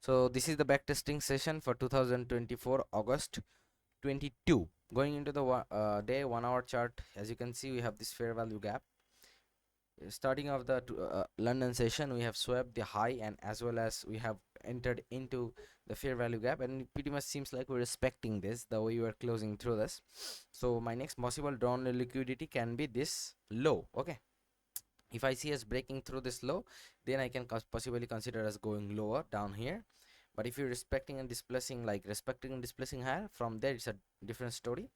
So this is the backtesting session for 2024 August 22. Going into the day 1 hour chart, as you can see, we have this fair value gap. Starting off the London session, we have swept the high, and as well as we have entered into the fair value gap, and it pretty much seems like we're respecting this the way we are closing through this. So my next possible drawn liquidity can be this low. Okay, if I see us breaking through this low, then I can possibly consider us going lower down here. But if you're respecting and displacing, like respecting and displacing higher, from there it's a different story.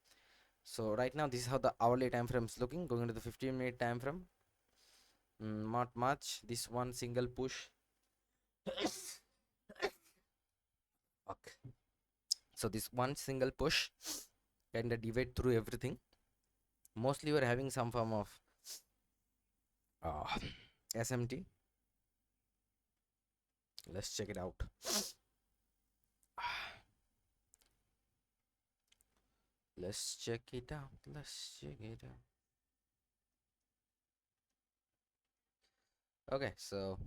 So right now this is how the hourly time frame is looking. Going into the 15-minute time frame, not much. This one single push. Okay, so this one single push kind of divide through everything. Mostly we're having some form of SMT. Let's check it out. Let's check it out. Let's check it out. Okay, so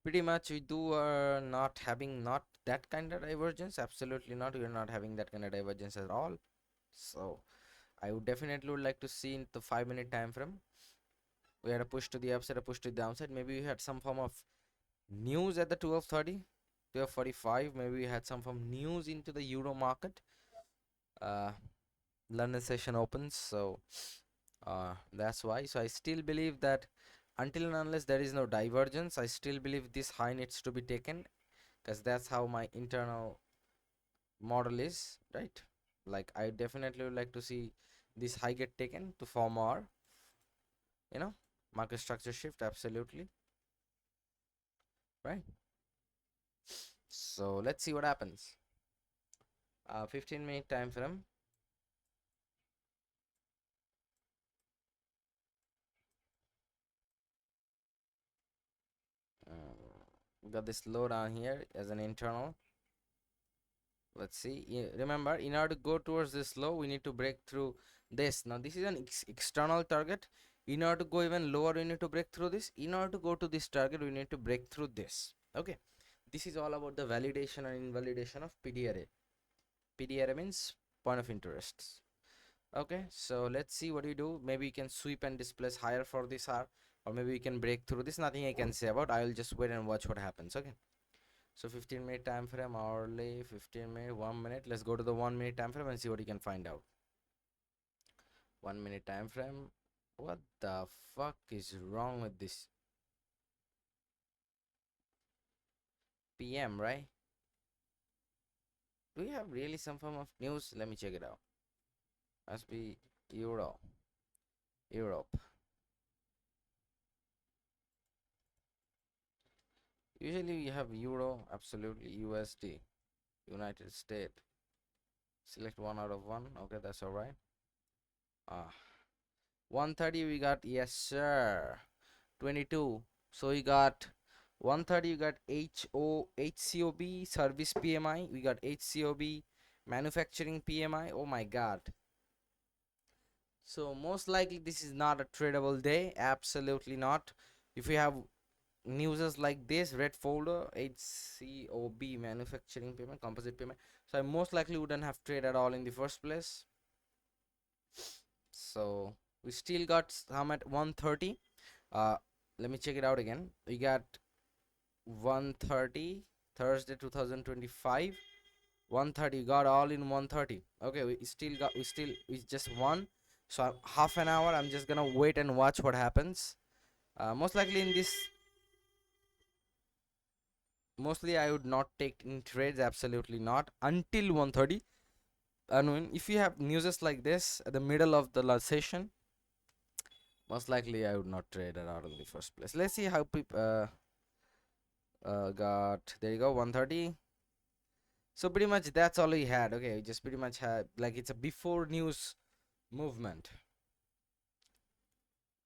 pretty much we do are not having not that kind of divergence. Absolutely not. We are not having that kind of divergence at all. So I would definitely would like to see in the 5-minute time frame. We had a push to the upside, a push to the downside. Maybe we had some form of news at the 12:30, 12:45. Maybe we had some form of news into the euro market. London session opens, so that's why. So I still believe that until and unless there is no divergence, I still believe this high needs to be taken, because that's how my internal model is, right? Like I definitely would like to see this high get taken to form our, market structure shift. Absolutely, right? So let's see what happens. 15-minute time frame. Got this low down here as an internal. Let's see. Remember, in order to go towards this low, we need to break through this. Now this is an external target. In order to go even lower, we need to break through this. In order to go to this target, we need to break through this. Okay, this is all about the validation and invalidation of PD array. PD array means point of interest. Okay, so let's see what we do. Maybe we can sweep and displace higher for this R, or maybe we can break through this. Nothing I can say about. I will just wait and watch what happens. Okay, so 15-minute time frame, hourly, 15-minute, 1 minute. Let's go to the 1 minute time frame and see what you can find out. 1 minute time frame. What the fuck is wrong with this? PM, right? Do we have really some form of news? Let me check it out. Must be Europe. Usually we have Euro, absolutely. USD, United States. Select one out of one. Okay, that's all right. 130 we got, yes sir. 22. So we got 130. You got HCOB service PMI. We got HCOB manufacturing PMI. Oh my god. So most likely this is not a tradable day. Absolutely not. If we have newses like this, red folder, HCOB manufacturing payment, composite payment, so I most likely wouldn't have trade at all in the first place. So we still got some at 130. Let me check it out again. We got 130 Thursday 2025. 130 got all in 130. Okay, we just won. So half an hour I'm just gonna wait and watch what happens. Most likely in this, mostly I would not take in trades, absolutely not, until 130. And if you have newses like this at the middle of the last session, most likely I would not trade it out in the first place. Let's see how people got, there you go, 130. So pretty much that's all we had. Okay, we just pretty much had, like, it's a before news movement.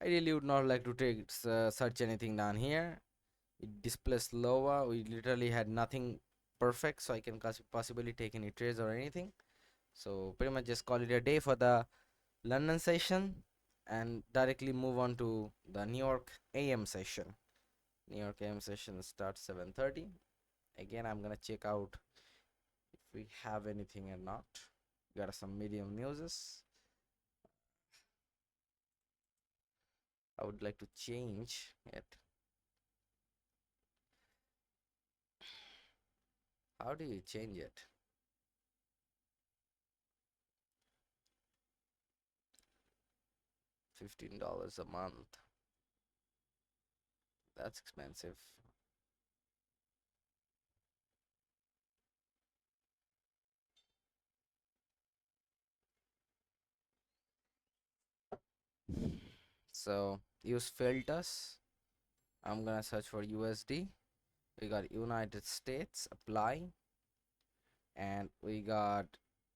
I really would not like to take search anything down here. It displays lower. We literally had nothing perfect, so I can possibly take any trades or anything. So pretty much just call it a day for the London session and directly move on to the New York AM session. New York AM session starts 7:30. Again, I'm gonna check out if we have anything or not. Got some medium newses. I would like to change it. How do you change it? $15 a month. That's expensive. So use filters. I'm gonna search for USD. We got United States, apply, and we got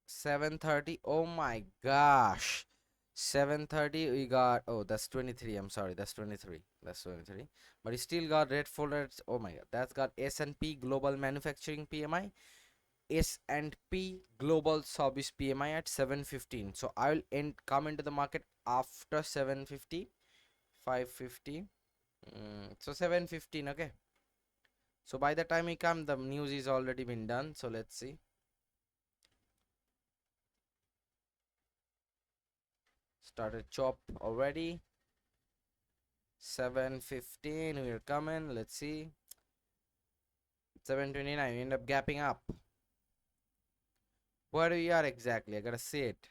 730. Oh my gosh, 730. We got, oh, that's 23. I'm sorry, that's 23. That's 23. But it still got red folders. Oh my god, that's got S&P Global Manufacturing PMI, S&P Global Service PMI at 715. So I will come into the market after 750, 550. So 715. Okay. So by the time we come, the news is already been done. So let's see. Started chop already. 715. We're coming. Let's see. 729. We end up gapping up. Where we are exactly? I gotta see it.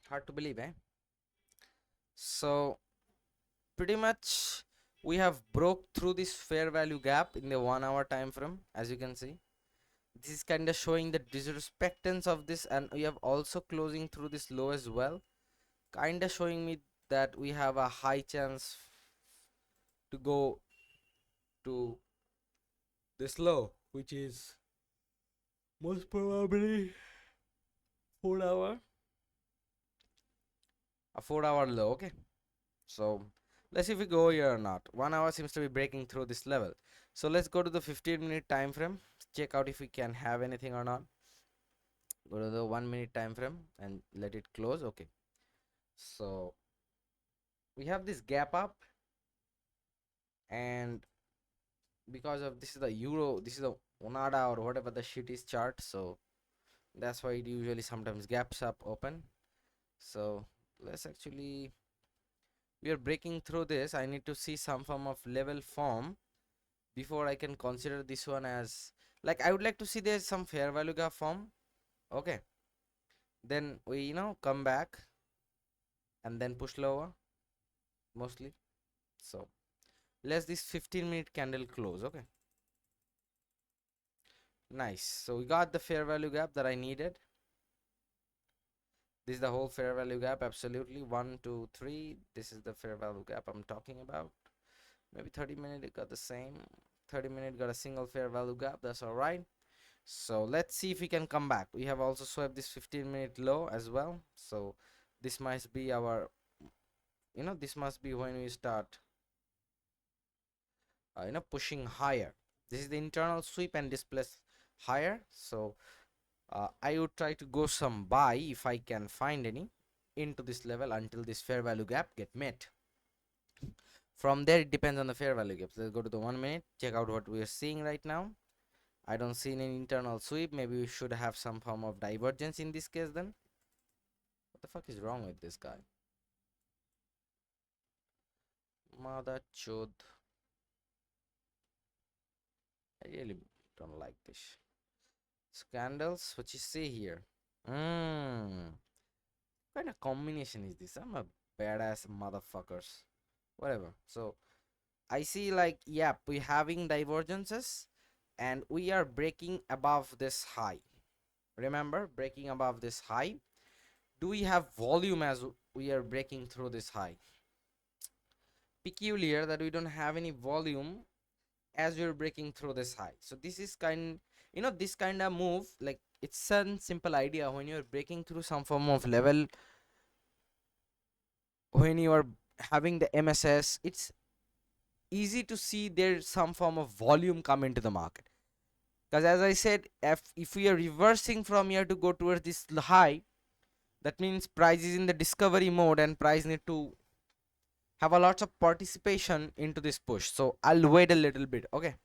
Hard to believe, eh? So pretty much we have broke through this fair value gap in the 1 hour time frame. As you can see, this is kind of showing the disrespectance of this, and we have also closing through this low as well, kind of showing me that we have a high chance to go to this low, which is most probably 4 hour, a 4 hour low. Okay, so let's see if we go here or not. 1 hour seems to be breaking through this level, so let's go to the 15-minute time frame, check out if we can have anything or not. Go to the 1 minute time frame and let it close. Okay, so we have this gap up, and because of this is the euro, this is the onada or whatever the shit is chart, so that's why it usually sometimes gaps up open. So let's actually, we are breaking through this. I need to see some form of level form before I can consider this one as, like, I would like to see there's some fair value gap form. Okay, then we, come back and then push lower mostly. So let's this 15-minute candle close. Okay, nice. So we got the fair value gap that I needed. This is the whole fair value gap. Absolutely. 1 2 3. This is the fair value gap I'm talking about. Maybe 30-minute it got the same. 30-minute got a single fair value gap. That's all right. So let's see if we can come back. We have also swept this 15-minute low as well. So this must be our, this must be when we start pushing higher. This is the internal sweep and displace higher. So I would try to go some buy if I can find any into this level until this fair value gap get met. From there it depends on the fair value gaps. Let's go to the 1 minute, check out what we are seeing right now. I don't see any internal sweep. Maybe we should have some form of divergence in this case then. What the fuck is wrong with this guy? Mother chod. I really don't like this. Scandals, what you see here? What kind of combination is this? I'm a badass motherfuckers. Whatever. So I see, like, yeah, we're having divergences and we are breaking above this high. Remember, breaking above this high. Do we have volume as we are breaking through this high? Peculiar that we don't have any volume as we're breaking through this high. So this is this kind of move, like, it's a simple idea. When you're breaking through some form of level, when you are having the MSS, it's easy to see there's some form of volume come into the market. Because as I said, if we are reversing from here to go towards this high, That means price is in the discovery mode and price need to have a lot of participation into this push. So I'll wait a little bit. Okay,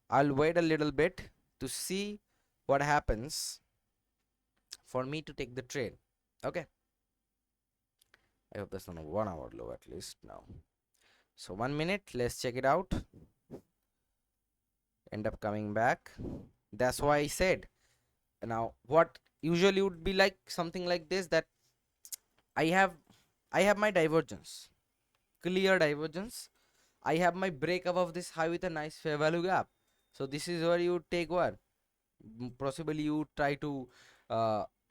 I'll wait a little bit to see what happens for me to take the trade. Okay, I hope that's not a 1 hour low at least now. So 1 minute, let's check it out. End up coming back. That's why I said, now what usually would be like something like this, that I have my divergence, clear divergence. I have my break above this high with a nice fair value gap. So this is where you take what? Possibly you try to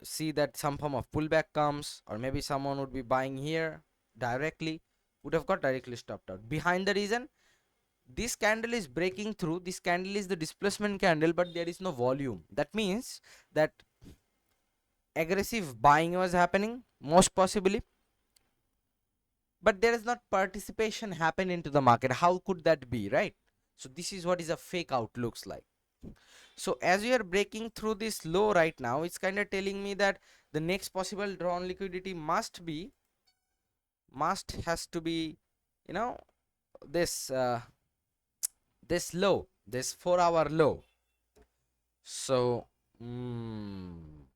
see that some form of pullback comes, or maybe someone would be buying here directly, would have got directly stopped out. Behind the reason, this candle is breaking through, this candle is the displacement candle, but there is no volume. That means that aggressive buying was happening, most possibly, but there is not participation happen into the market. How could that be, right? So this is what is a fake out looks like. So as we are breaking through this low right now, it's kind of telling me that the next possible drawn liquidity has to be, you know, this this low, this 4 hour low. So am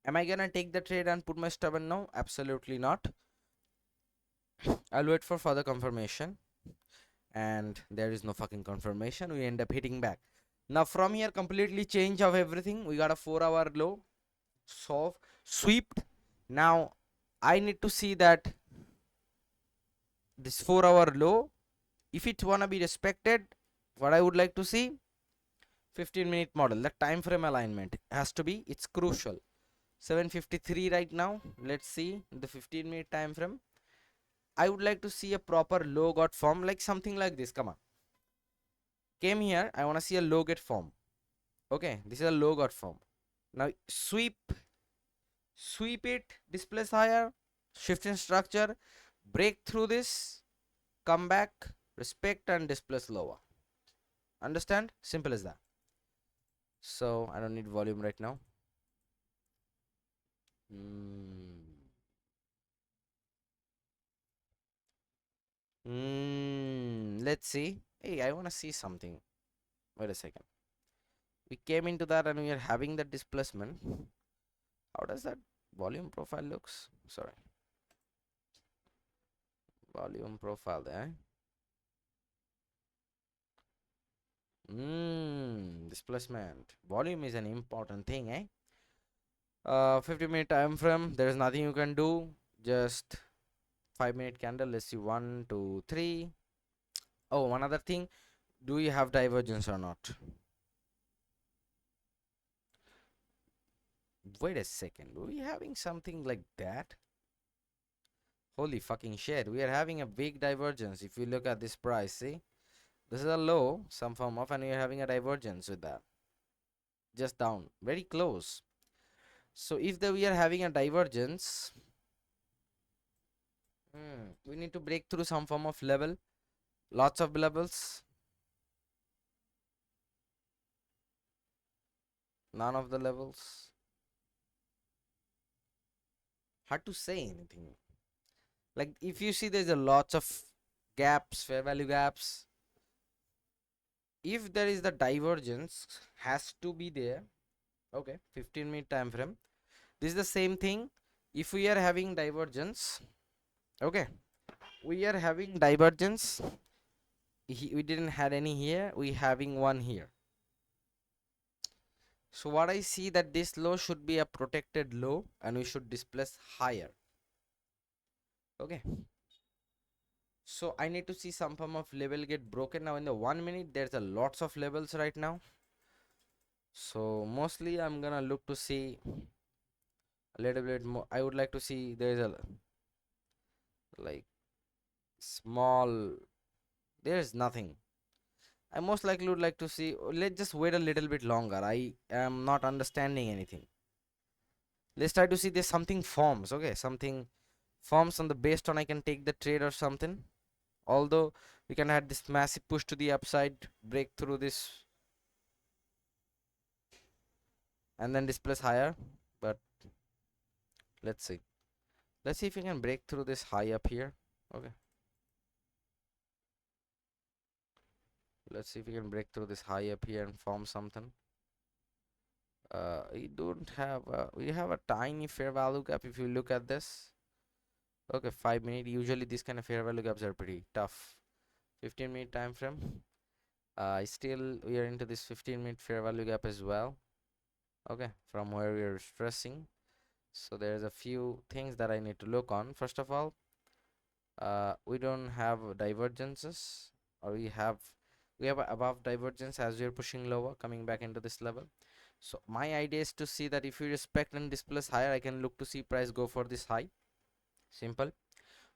I gonna take the trade and put my stop in now? Absolutely not. I'll wait for further confirmation, and there is no fucking confirmation. We end up hitting back. Now from here, completely change of everything. We got a 4 hour low, soft swept. Now I need to see that this 4 hour low, if it wanna be respected, what I would like to see, 15-minute model, the time frame alignment has to be, it's crucial. 7:53 right now. Let's see the 15-minute time frame. I would like to see a proper low got formed, like something like this. Come on, came here, I want to see a low get formed. Okay, this is a low got formed. Now sweep it, displace higher, shift in structure, break through this, come back, respect and displace lower. Understand? Simple as that. So I don't need volume right now. Let's see. Hey, I want to see something. Wait a second. We came into that and we are having that displacement. How does that volume profile looks? Sorry. Volume profile there. Displacement. Volume is an important thing, eh? 50-minute time frame. There is nothing you can do. Just 5-minute candle. Let's see. 1, 2, 3. Oh, one other thing. Do you have divergence or not? Wait a second. Are we having something like that? Holy fucking shit. We are having a big divergence. If you look at this price, see? This is a low, some form of, and we are having a divergence with that. Just down. Very close. So if we are having a divergence, we need to break through some form of level. Lots of levels. None of the levels. Hard to say anything. Like if you see there's a lots of gaps, fair value gaps. If there is the divergence, has to be there. Okay, 15-minute time frame. This is the same thing. If we are having divergence, okay, we are having divergence. We didn't have any here. We having one here. So what I see that this low should be a protected low and we should displace higher. Okay. So I need to see some form of level get broken. Now in the 1 minute, there's a lots of levels right now. So mostly I'm gonna look to see a little bit more. I would like to see there's a like small, there's nothing. I most likely would like to see, let's just wait a little bit longer. I am not understanding anything. Let's try to see there's something forms. Okay, something forms on the based on I can take the trade or something. Although we can have this massive push to the upside, break through this and then displace higher, but Let's see. Let's see if we can break through this high up here. Okay. Let's see if we can break through this high up here and form something. We have a tiny fair value gap if you look at this. Okay, 5 minute. Usually these kind of fair value gaps are pretty tough. 15-minute time frame. Still we are into this 15-minute fair value gap as well. Okay, from where we are stressing. So there's a few things that I need to look on. First of all, we don't have divergences, or we have a above divergence as we are pushing lower, coming back into this level. So my idea is to see that if we respect and displace higher, I can look to see price go for this high. Simple.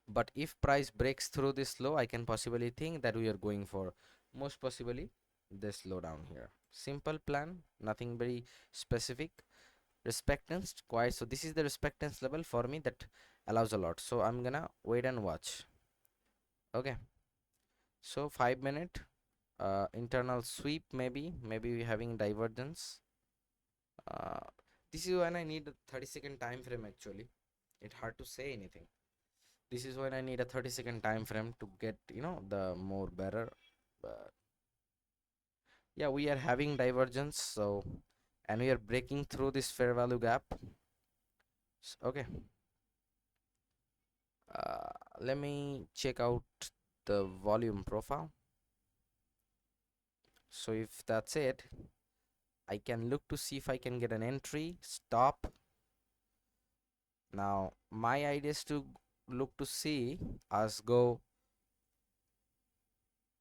But if price breaks through this low, I can possibly think that we are going for most possibly this low down here. Simple plan, nothing very specific. Respectance quiet. So this is the respectance level for me that allows a lot. So I'm gonna wait and watch. Okay. So 5 minute internal sweep, maybe we're having divergence. uh, this is when I need a 30-second time frame. Actually, it's hard to say anything. This is when I need a 30-second time frame to get, the more better. But yeah, we are having divergence, so, and we are breaking through this fair value gap. Okay. Let me check out the volume profile. So if that's it, I can look to see if I can get an entry, stop. Now my idea is to look to see us go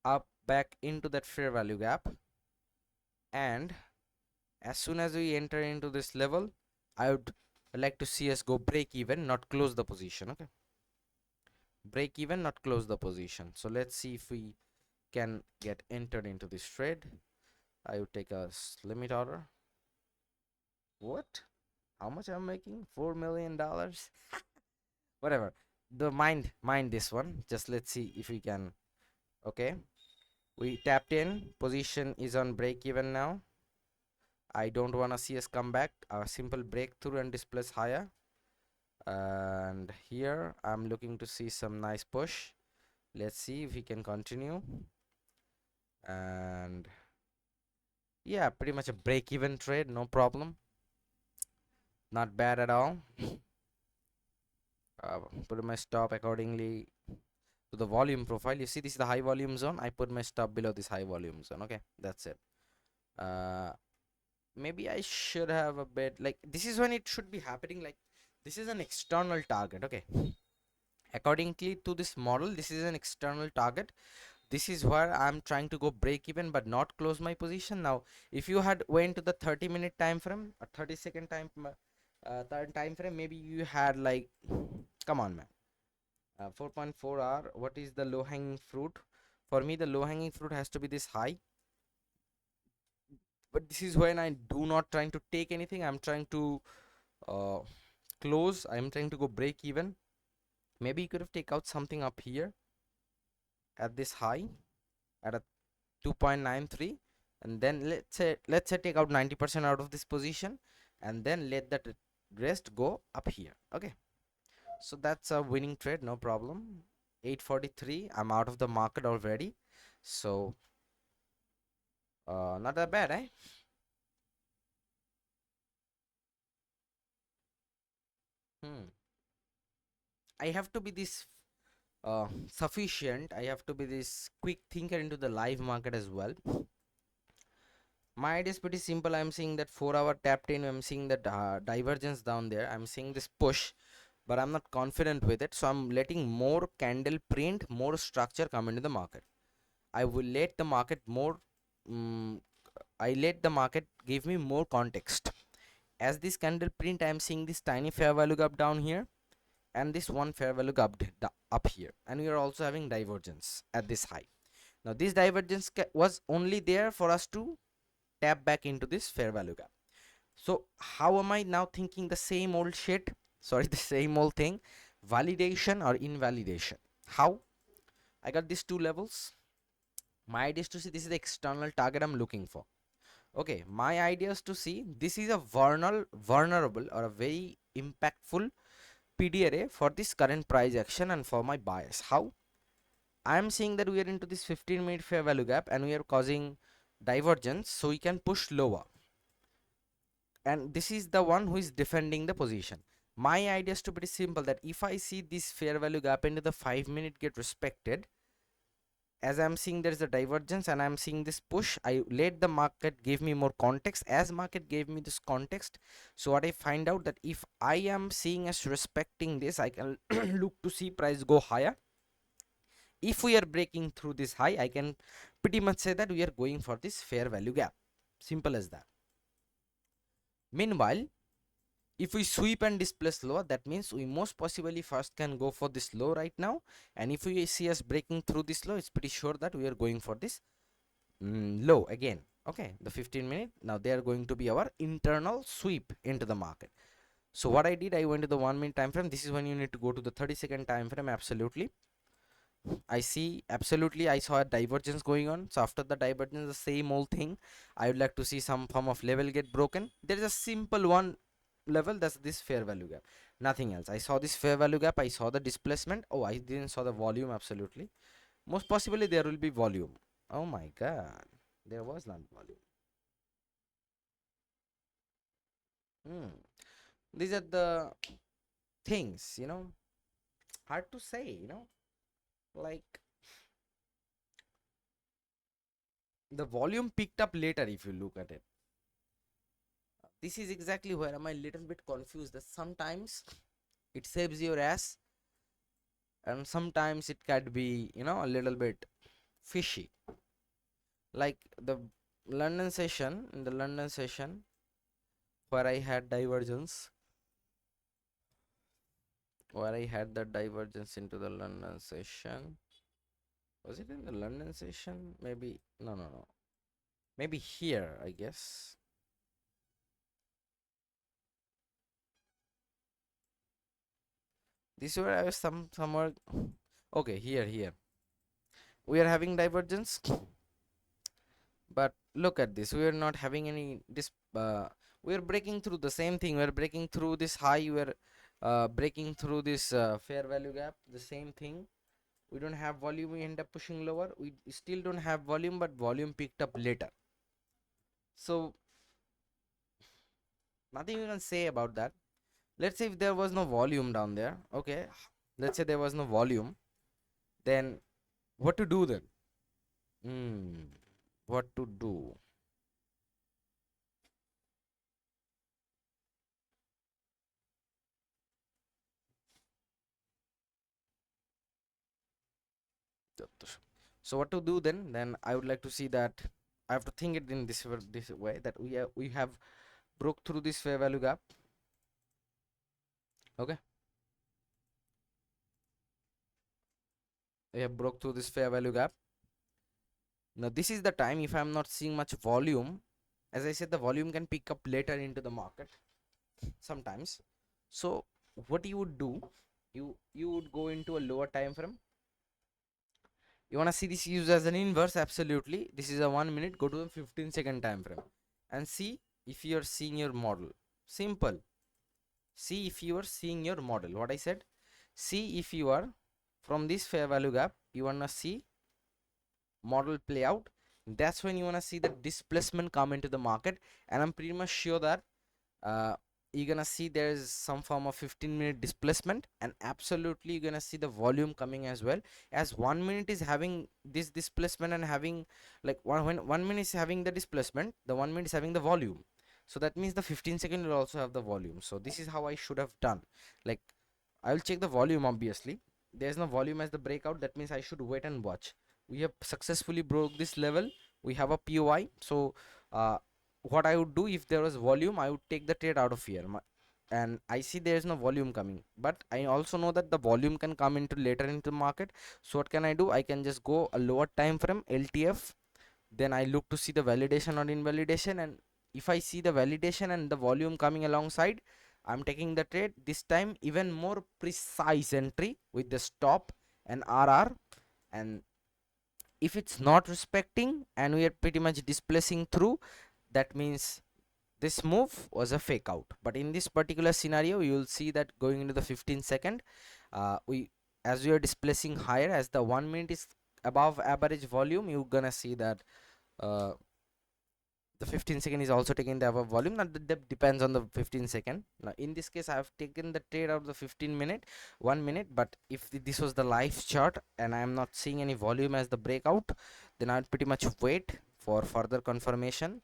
up back into that fair value gap, and as soon as we enter into this level, I would like to see us go break even, not close the position. Okay, break even, not close the position. So let's see if we can get entered into this trade. I would take a limit order. What? How much I'm making? $4 million. Whatever. The mind this one. Just let's see if we can. Okay, we tapped in. Position is on break even now. I don't want to see us come back. A simple breakthrough and displace higher. And here I'm looking to see some nice push. Let's see if we can continue. And yeah, pretty much a break-even trade, no problem. Not bad at all. Put my stop accordingly to the volume profile. You see, this is the high volume zone. I put my stop below this high volume zone. Okay, that's it. Maybe I should have a bit, like, this is when it should be happening. Like, this is an external target. Okay, accordingly to this model, this is an external target. This is where I'm trying to go break even but not close my position. Now if you had went to the 30-minute time frame, a 30-second time frame, maybe you had, like, come on man, 4.4 hour. What is the low hanging fruit? For me, the low hanging fruit has to be this high. But this is when I do not trying to take anything. I'm trying to uh, close. I'm trying to go break even. Maybe you could have take out something up here at this high at a 2.93, and then let's say take out 90% out of this position, and then let that rest go up here. Okay, so that's a winning trade, no problem. 843, I'm out of the market already, so not that bad, eh? hmm. I have to be this sufficient. I have to be this quick thinker into the live market as well. My idea is pretty simple. I'm seeing that 4 hour tapped in. I'm seeing that divergence down there. I'm seeing this push, but I'm not confident with it. So I'm letting more candle print, more structure come into the market. I will let the market more. I let the market give me more context. As this candle print, I'm seeing this tiny fair value gap down here, and this one fair value gap up here, and we are also having divergence at this high. Now this divergence was only there for us to tap back into this fair value gap. So how am I now thinking the same old shit? Sorry, the same old thing. Validation or invalidation. How? I got these two levels. My idea is to see this is the external target I'm looking for. Okay, my idea is to see this is a vulnerable or a very impactful PD array for this current price action and for my bias. How? I am seeing that we are into this 15-minute fair value gap and we are causing divergence, so we can push lower. And this is the one who is defending the position. My idea is to pretty simple, that if I see this fair value gap into the 5-minute get respected, as I'm seeing there is a divergence and I'm seeing this push, I let the market give me more context. As market gave me this context, so what I find out that if I am seeing as respecting this, I can look to see price go higher. If we are breaking through this high, I can pretty much say that we are going for this fair value gap. Simple as that. Meanwhile, if we sweep and displace lower, that means we most possibly first can go for this low right now, and if we see us breaking through this low, it's pretty sure that we are going for this low again. Okay, the 15-minute, now they are going to be our internal sweep into the market. So what I did, I went to the 1-minute time frame. This is when you need to go to the 30-second time frame. Absolutely, I see, absolutely, I saw a divergence going on. So after the divergence, the same old thing, I would like to see some form of level get broken. There is a simple one level, that's this fair value gap, nothing else. I saw this fair value gap, I saw the displacement. Oh, I didn't saw the volume. Absolutely, most possibly there will be volume. Oh my god, there was not volume. These are the things, hard to say, like the volume picked up later. If you look at it, this is exactly where I'm a little bit confused, that sometimes it saves your ass and sometimes it can be, a little bit fishy. Like the London session, in the London session where I had divergence, where I had the divergence into the London session. Was it in the London session? Maybe, no. Maybe here, I guess. This is where I was somewhere. Okay, here. We are having divergence, but look at this. We are not having any we are breaking through the same thing. We are breaking through this high. We are breaking through this fair value gap. The same thing. We don't have volume. We end up pushing lower. We still don't have volume, but volume picked up later. So nothing you can say about that. Let's say if there was no volume down there. Okay, let's say there was no volume. Then what to do then? What to do? So what to do then? Then I would like to see that I have to think it in this way, that we have broke through this fair value gap. Okay, we have broke through this fair value gap. Now this is the time, if I'm not seeing much volume, as I said, the volume can pick up later into the market sometimes. So what you would do, you would go into a lower time frame. You want to see this used as an inverse? Absolutely. This is a 1 minute. Go to a 15-second time frame and see if you are seeing your model. Simple. See if you are seeing your model. What I said, see if you are from this fair value gap, you want to see model play out. That's when you want to see the displacement come into the market, and I'm pretty much sure that you're gonna see there's some form of 15-minute displacement, and absolutely you're gonna see the volume coming as well. As 1 minute is having this displacement and having, like, when 1 minute is having the displacement, the 1 minute is having the volume. So that means the 15-second will also have the volume. So this is how I should have done. Like, I will check the volume. Obviously there's no volume as the breakout, that means I should wait and watch. We have successfully broke this level. We have a POI. So what I would do, if there was volume, I would take the trade out of here. And I see there is no volume coming, but I also know that the volume can come into later into the market. So what can I do? I can just go a lower time frame, LTF. Then I look to see the validation or invalidation, and if I see the validation and the volume coming alongside, I'm taking the trade. This time even more precise entry with the stop and RR. And if it's not respecting and we are pretty much displacing through, that means this move was a fake out. But in this particular scenario, you will see that going into the 15-second, we as we are displacing higher, as the 1 minute is above average volume, you're gonna see that uh, the 15-second is also taking the above volume. Now that depends on the 15-second. Now in this case, I have taken the trade out of the 15-minute 1 minute, but if this was the live chart and I am not seeing any volume as the breakout, then I'll pretty much wait for further confirmation.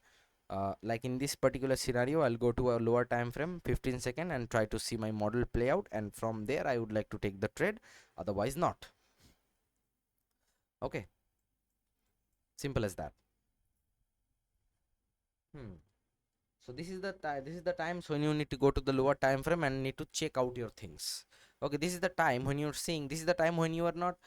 Like in this particular scenario, I'll go to a lower time frame, 15-second, and try to see my model play out, and from there I would like to take the trade, otherwise not. Okay, simple as that. So this is the times when you need to go to the lower time frame and need to check out your things. Okay, this is the time when you're seeing, this is the time when you are not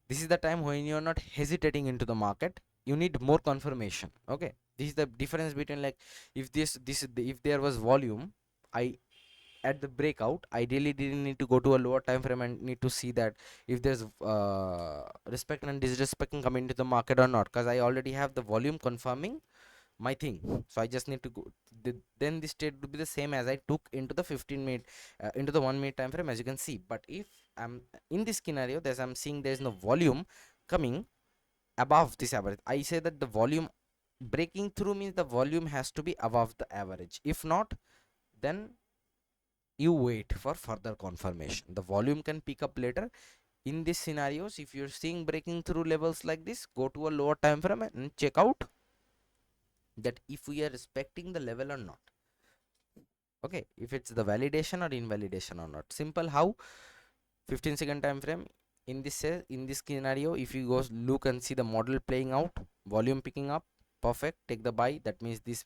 this is the time when you are not hesitating into the market. You need more confirmation. Okay, this is the difference between, like, if if there was volume, I at the breakout I really didn't need to go to a lower time frame and need to see that if there's respect and disrespecting coming into the market or not, because I already have the volume confirming my thing. So I just need to go then this trade would be the same as I took into the 15-minute into the 1 minute time frame, as you can see. But if I'm in this scenario, there's I'm seeing there's no volume coming above this average, I say that the volume breaking through means the volume has to be above the average. If not, then you wait for further confirmation. The volume can pick up later. In these scenarios, if you're seeing breaking through levels like this, go to a lower time frame and check out that if we are respecting the level or not. Okay, if it's the validation or invalidation or not. Simple. How? 15-second time frame. In this scenario, if you go look and see the model playing out, volume picking up, perfect, take the buy. That means this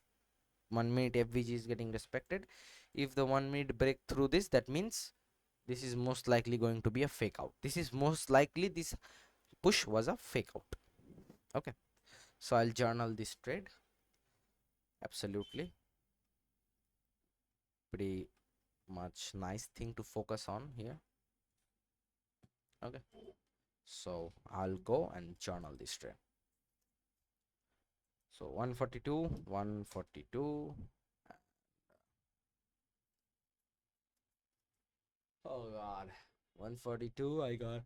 1 minute FVG is getting respected. If the 1 minute break through this, that means this is most likely going to be a fake out. This is most likely, this push was a fake out. Okay, so I'll journal this trade. Absolutely pretty much nice thing to focus on here. Okay, so I'll go and journal this trade. So 142. Oh god, 142. I got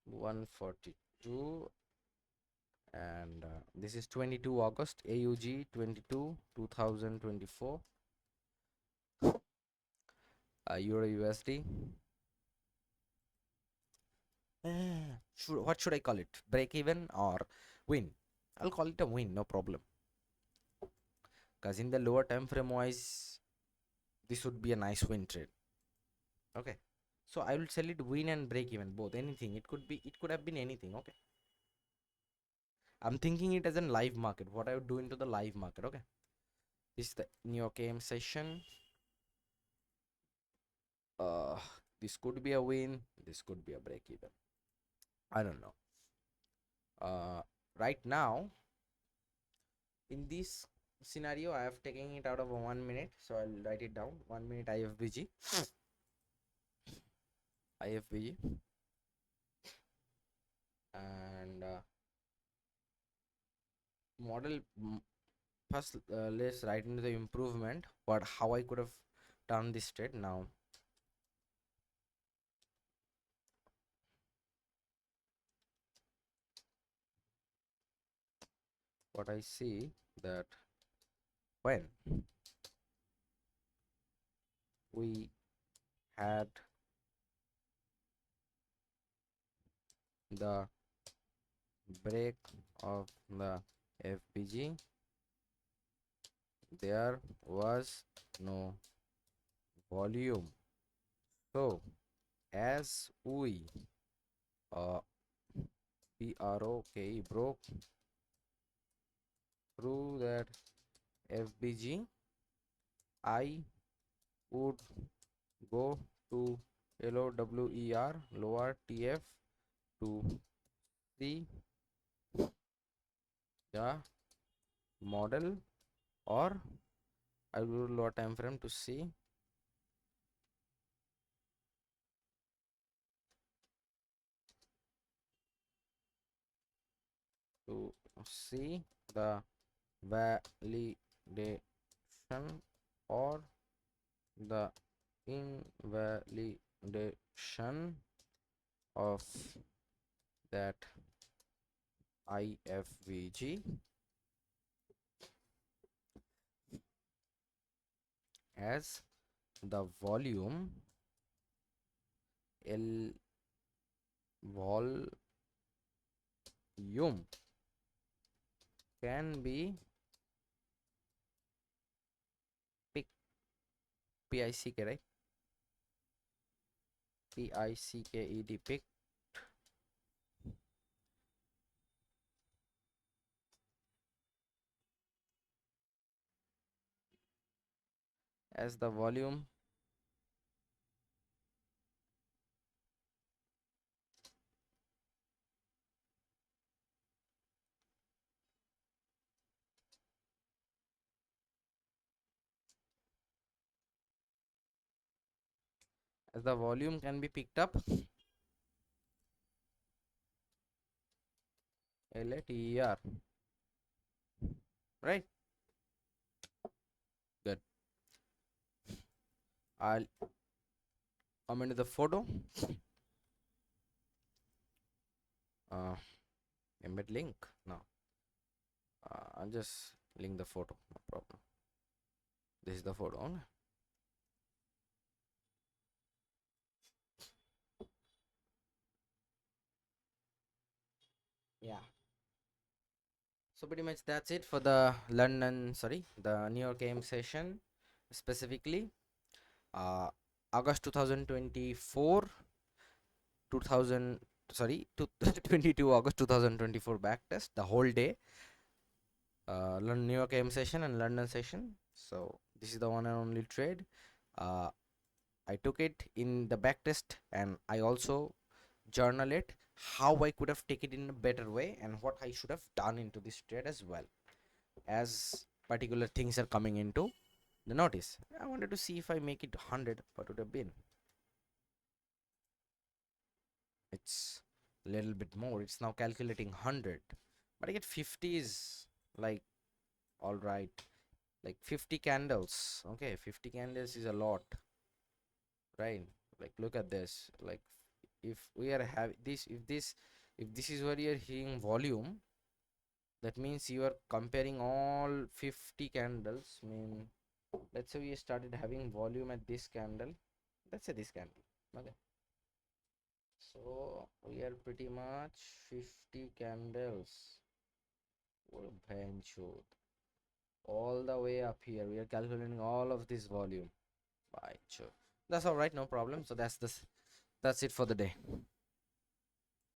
142, and this is 22 August, AUG 22 2024, Euro USD. What should I call it? Break even or win? I'll call it a win, no problem. Because in the lower time frame wise, this would be a nice win trade. Okay, so I will sell it win and break even, both, anything. It could have been anything. Okay, I'm thinking it as a live market, what I would do into the live market. Okay, this is the New York AM session. uh this could be a win, this could be a break even, I don't know. Right now in this scenario, I have taken it out of a 1 minute, so I'll write it down. 1 minute IFBG, and model. First, let's write into the improvement what how I could have done this trade. Now what I see that when we had the break of the FPG, there was no volume. So as we broke through that FBG, I would go to LOWER, lower TF, to see the model, or I will do lower time frame to see see the validation or the invalidation of that IFVG as the volume volume can be picked, PICK, right? PICKED, picked as the volume can be picked up, LATER, right? Good. I'll come into the photo, embed link now. I'll just link the photo, no problem. This is the photo only. Yeah, so pretty much that's it for the the New York game session, specifically August 2024 2000 22 August 2024 backtest, the whole day, New York AM session and London session. So this is the one and only trade. I took it in the backtest, and I also journal it how I could have taken it in a better way and what I should have done into this trade as well, as particular things are coming into the notice. I wanted to see if I make it 100, what would have been. It's a little bit more. It's now calculating 100, but I get 50 is like all right. Like 50 candles. Okay, 50 candles is a lot, right? Like look at this. Like if we are having this, if this is where you're hearing volume, that means you are comparing all 50 candles. I mean, let's say we started having volume at this candle. Let's say this candle. Okay. So we are pretty much 50 candles. Oh, all the way up here. We are calculating all of this volume. By sure. That's all right, no problem. So that's it for the day.